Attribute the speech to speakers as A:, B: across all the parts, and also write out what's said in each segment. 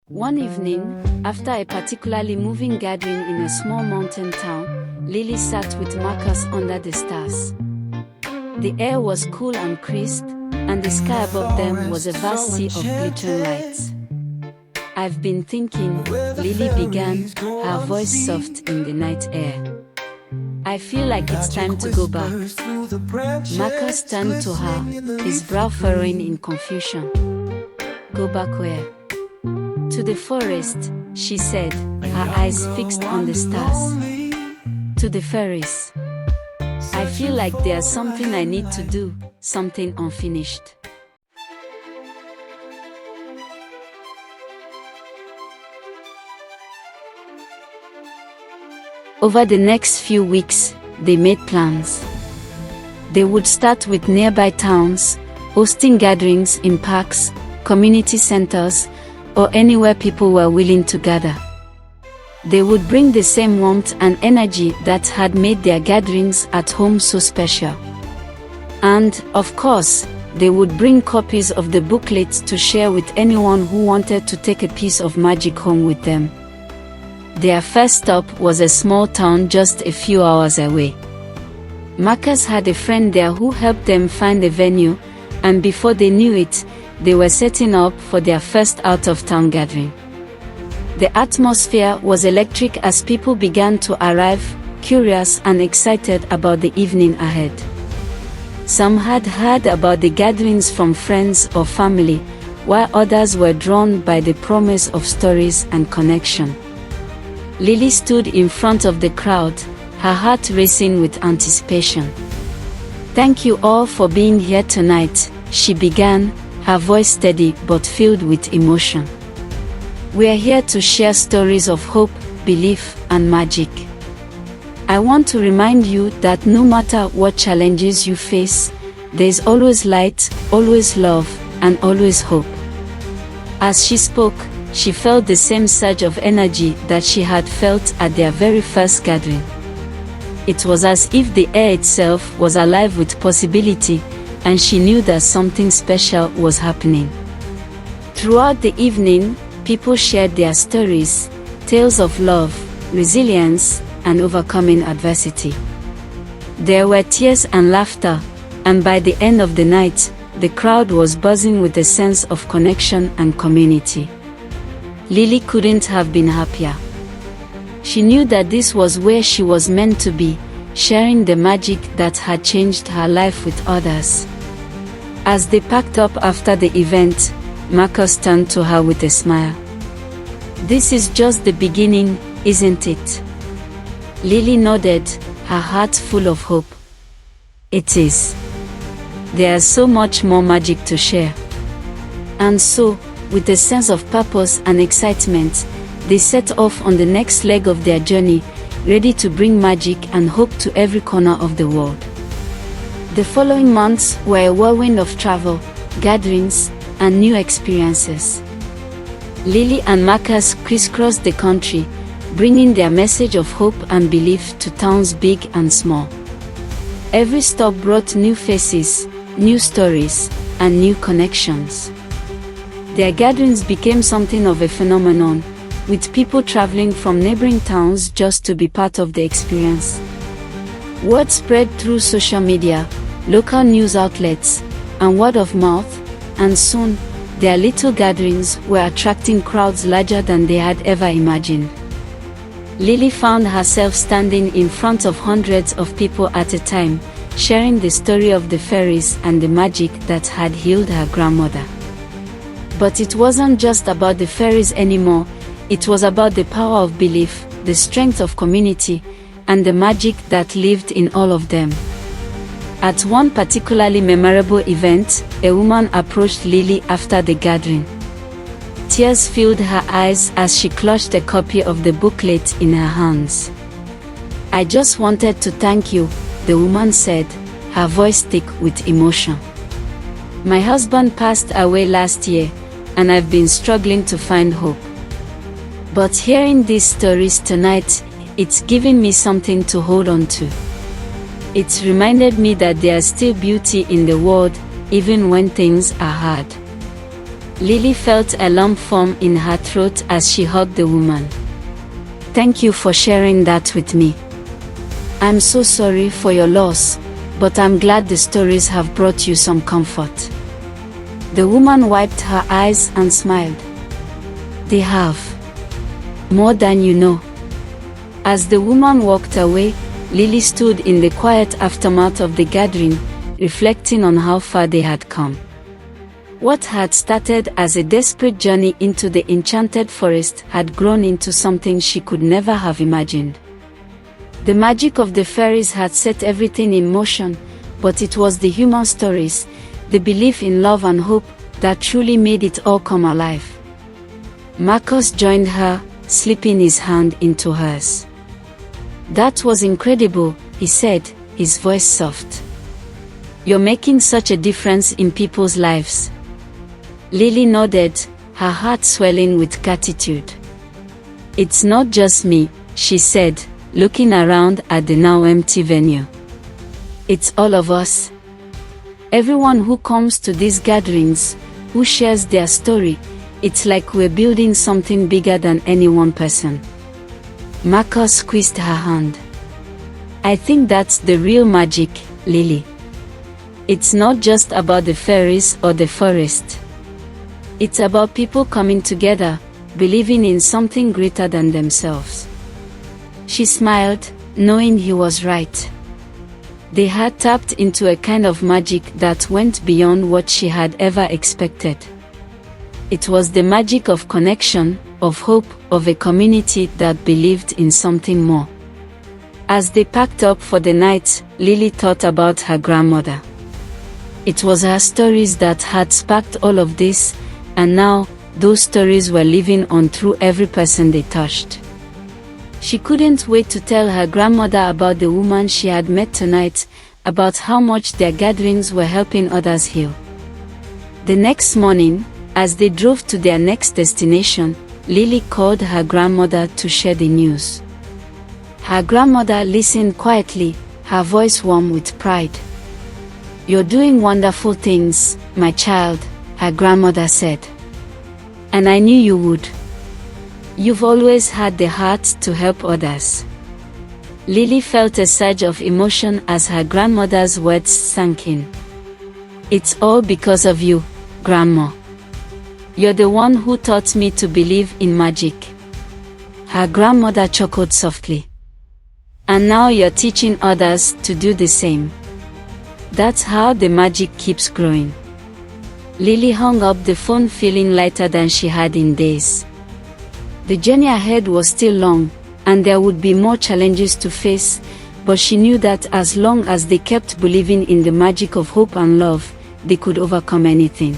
A: One evening, after a particularly moving gathering in a small mountain town, Lily sat with Marcus under the stars. The air was cool and crisp, and the sky above them was a vast sea of glittering lights. "I've been thinking," Lily began, her voice soft in the night air. "I feel like it's time to go back." Marcus turned to her, his brow furrowing in confusion. "Go back where?" "To the forest," she said, her eyes fixed on the stars. "To the fairies. I feel like there's something I need to do, something unfinished." Over the next few weeks, they made plans. They would start with nearby towns, hosting gatherings in parks, community centers, or anywhere people were willing to gather. They would bring the same warmth and energy that had made their gatherings at home so special. And, of course, they would bring copies of the booklets to share with anyone who wanted to take a piece of magic home with them. Their first stop was a small town just a few hours away. Marcus had a friend there who helped them find a venue, and before they knew it, they were setting up for their first out-of-town gathering. The atmosphere was electric as people began to arrive, curious and excited about the evening ahead. Some had heard about the gatherings from friends or family, while others were drawn by the promise of stories and connection. Lily stood in front of the crowd, her heart racing with anticipation. "Thank you all for being here tonight," she began, her voice steady but filled with emotion. "We are here to share stories of hope, belief, and magic. I want to remind you that no matter what challenges you face, there is always light, always love, and always hope." As she spoke, she felt the same surge of energy that she had felt at their very first gathering. It was as if the air itself was alive with possibility, and she knew that something special was happening. Throughout the evening, people shared their stories, tales of love, resilience, and overcoming adversity. There were tears and laughter, and by the end of the night, the crowd was buzzing with a sense of connection and community. Lily couldn't have been happier. She knew that this was where she was meant to be, sharing the magic that had changed her life with others. As they packed up after the event, Marcus turned to her with a smile. "This is just the beginning, isn't it?" Lily nodded, her heart full of hope. "It is. There's so much more magic to share." And so, with a sense of purpose and excitement, they set off on the next leg of their journey, ready to bring magic and hope to every corner of the world. The following months were a whirlwind of travel, gatherings, and new experiences. Lily and Marcus crisscrossed the country, bringing their message of hope and belief to towns big and small. Every stop brought new faces, new stories, and new connections. Their gatherings became something of a phenomenon, with people traveling from neighboring towns just to be part of the experience. Word spread through social media, local news outlets, and word of mouth, and soon, their little gatherings were attracting crowds larger than they had ever imagined. Lily found herself standing in front of hundreds of people at a time, sharing the story of the fairies and the magic that had healed her grandmother. But it wasn't just about the fairies anymore, it was about the power of belief, the strength of community, and the magic that lived in all of them. At one particularly memorable event, a woman approached Lily after the gathering. Tears filled her eyes as she clutched a copy of the booklet in her hands. "I just wanted to thank you," the woman said, her voice thick with emotion. "My husband passed away last year, and I've been struggling to find hope. But hearing these stories tonight, it's given me something to hold on to. It's reminded me that there's still beauty in the world, even when things are hard." Lily felt a lump form in her throat as she hugged the woman. "Thank you for sharing that with me. I'm so sorry for your loss, but I'm glad the stories have brought you some comfort." The woman wiped her eyes and smiled. "They have. More than you know." As the woman walked away, Lily stood in the quiet aftermath of the gathering, reflecting on how far they had come. What had started as a desperate journey into the enchanted forest had grown into something she could never have imagined. The magic of the fairies had set everything in motion, but it was the human stories, the belief in love and hope, that truly made it all come alive. Marcus joined her, slipping his hand into hers. "That was incredible," he said, his voice soft. "You're making such a difference in people's lives." Lily nodded, her heart swelling with gratitude. "It's not just me," she said, looking around at the now empty venue. "It's all of us. Everyone who comes to these gatherings, who shares their story, it's like we're building something bigger than any one person." Marcus squeezed her hand. "I think that's the real magic, Lily. It's not just about the fairies or the forest. It's about people coming together, believing in something greater than themselves." She smiled, knowing he was right. They had tapped into a kind of magic that went beyond what she had ever expected. It was the magic of connection, of hope, of a community that believed in something more. As they packed up for the night, Lily thought about her grandmother. It was her stories that had sparked all of this, and now, those stories were living on through every person they touched. She couldn't wait to tell her grandmother about the woman she had met tonight, about how much their gatherings were helping others heal. The next morning, as they drove to their next destination, Lily called her grandmother to share the news. Her grandmother listened quietly, her voice warm with pride. "You're doing wonderful things, my child," her grandmother said. "And I knew you would. You've always had the heart to help others." Lily felt a surge of emotion as her grandmother's words sank in. "It's all because of you, Grandma. You're the one who taught me to believe in magic." Her grandmother chuckled softly. "And now you're teaching others to do the same. That's how the magic keeps growing." Lily hung up the phone feeling lighter than she had in days. The journey ahead was still long, and there would be more challenges to face, but she knew that as long as they kept believing in the magic of hope and love, they could overcome anything.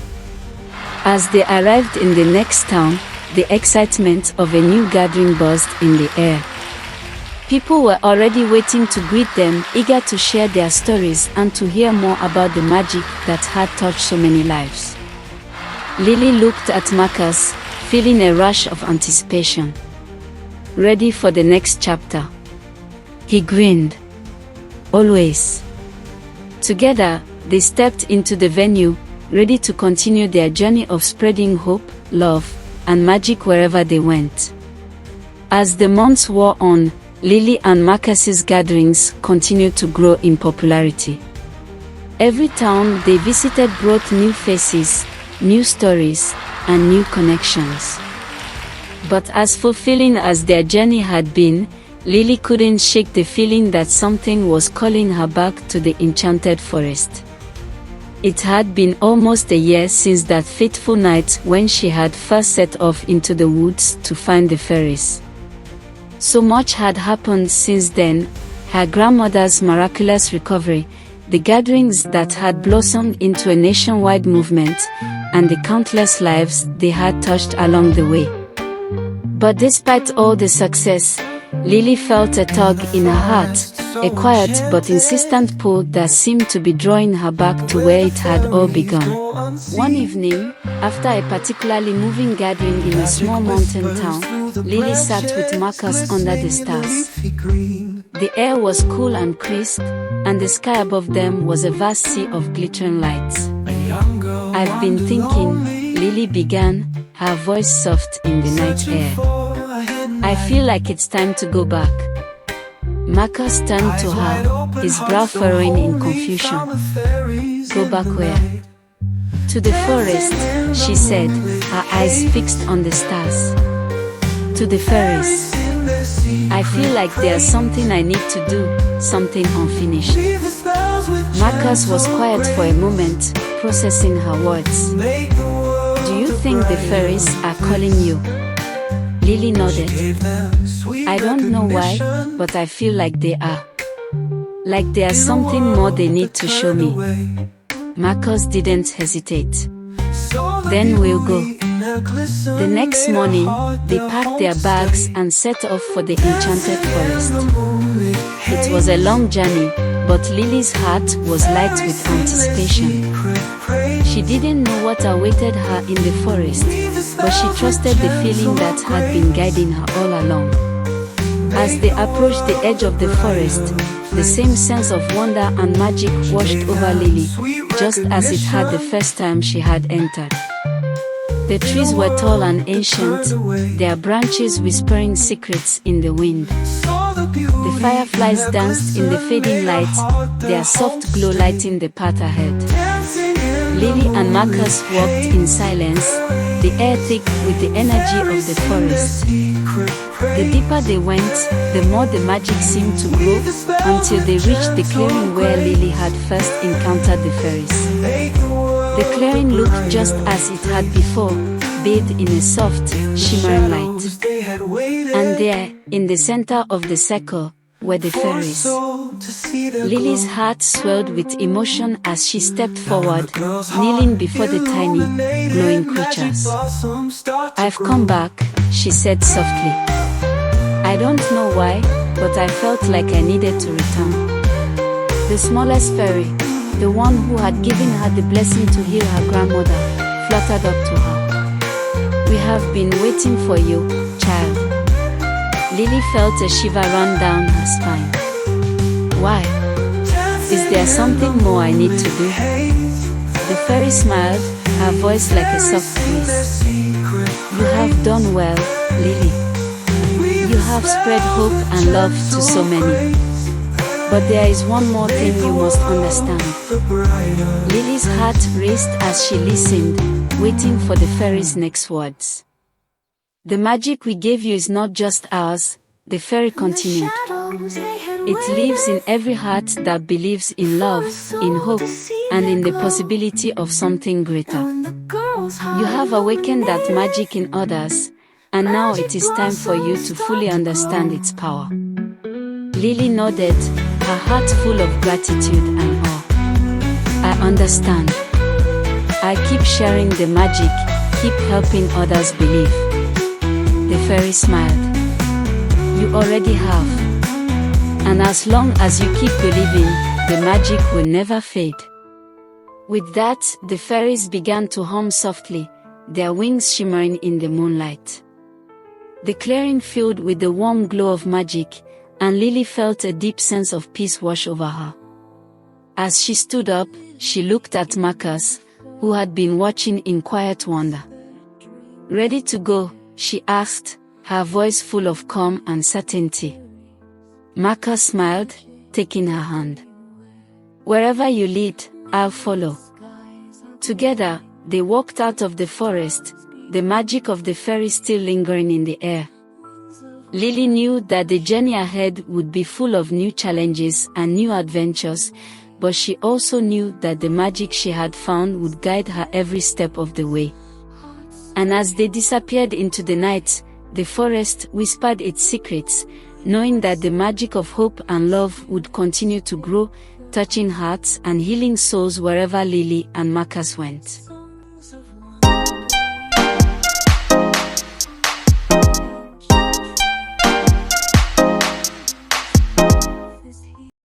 A: As they arrived in the next town, the excitement of a new gathering buzzed in the air. People were already waiting to greet them, eager to share their stories and to hear more about the magic that had touched so many lives. Lily looked at Marcus, feeling a rush of anticipation. Ready for the next chapter? He grinned. "Always." Together, they stepped into the venue, ready to continue their journey of spreading hope, love, and magic wherever they went. As the months wore on, Lily and Marcus's gatherings continued to grow in popularity. Every town they visited brought new faces, new stories, and new connections. But as fulfilling as their journey had been, Lily couldn't shake the feeling that something was calling her back to the enchanted forest. It had been almost a year since that fateful night when she had first set off into the woods to find the fairies. So much had happened since then: her grandmother's miraculous recovery, the gatherings that had blossomed into a nationwide movement, and the countless lives they had touched along the way. But despite all the success, Lily felt a tug in her heart, a quiet but insistent pull that seemed to be drawing her back to where it had all begun. One evening, after a particularly moving gathering in a small mountain town, Lily sat with Marcus under the stars. The air was cool and crisp, and the sky above them was a vast sea of glittering lights. "I've been thinking," Lily began, her voice soft in the night air. I feel like it's time to go back. Marcus turned to her, his brow furrowing in confusion. Go back where? To the forest, she said, her eyes fixed on the stars. To the fairies. I feel like there's something I need to do, something unfinished. Marcus was quiet for a moment, processing her words. Do you think the fairies are calling you? Lily nodded. I don't know why, but I feel like they are. Like there's something more they need to show me. Marcus didn't hesitate. Then we'll go. The next morning, they packed their bags and set off for the enchanted forest. It was a long journey, but Lily's heart was light with anticipation. She didn't know what awaited her in the forest, but she trusted the feeling that had been guiding her all along. As they approached the edge of the forest, the same sense of wonder and magic washed over Lily, just as it had the first time she had entered. The trees were tall and ancient, their branches whispering secrets in the wind. The fireflies danced in the fading light, their soft glow lighting the path ahead. Lily and Marcus walked in silence, the air thick with the energy of the forest. The deeper they went, the more the magic seemed to grow, until they reached the clearing where Lily had first encountered the fairies. The clearing looked just as it had before, bathed in a soft, shimmering light. And there, in the center of the circle, were the fairies. Lily's heart swelled with emotion as she stepped forward, kneeling before the tiny, glowing creatures. I've come back, she said softly. I don't know why, but I felt like I needed to return. The smallest fairy, the one who had given her the blessing to heal her grandmother, fluttered up to her. We have been waiting for you, child. Lily felt a shiver run down her spine. Why? Is there something more I need to do? The fairy smiled, her voice like a soft breeze. You have done well, Lily. You have spread hope and love to so many. But there is one more thing you must understand. Lily's heart raced as she listened, waiting for the fairy's next words. The magic we gave you is not just ours, the fairy continued. It lives in every heart that believes in love, in hope, and in the possibility of something greater. You have awakened that magic in others, and now it is time for you to fully understand its power. Lily nodded, her heart full of gratitude and awe. I understand. I keep sharing the magic, keep helping others believe. The fairy smiled. You already have. And as long as you keep believing, the magic will never fade. With that, the fairies began to hum softly, their wings shimmering in the moonlight. The clearing filled with the warm glow of magic, and Lily felt a deep sense of peace wash over her. As she stood up, she looked at Marcus, who had been watching in quiet wonder. Ready to go? She asked, her voice full of calm and certainty. Marcus smiled, taking her hand. Wherever you lead, I'll follow. Together, they walked out of the forest, the magic of the fairy still lingering in the air. Lily knew that the journey ahead would be full of new challenges and new adventures, but she also knew that the magic she had found would guide her every step of the way. And as they disappeared into the night, the forest whispered its secrets, knowing that the magic of hope and love would continue to grow, touching hearts and healing souls wherever Lily and Marcus went.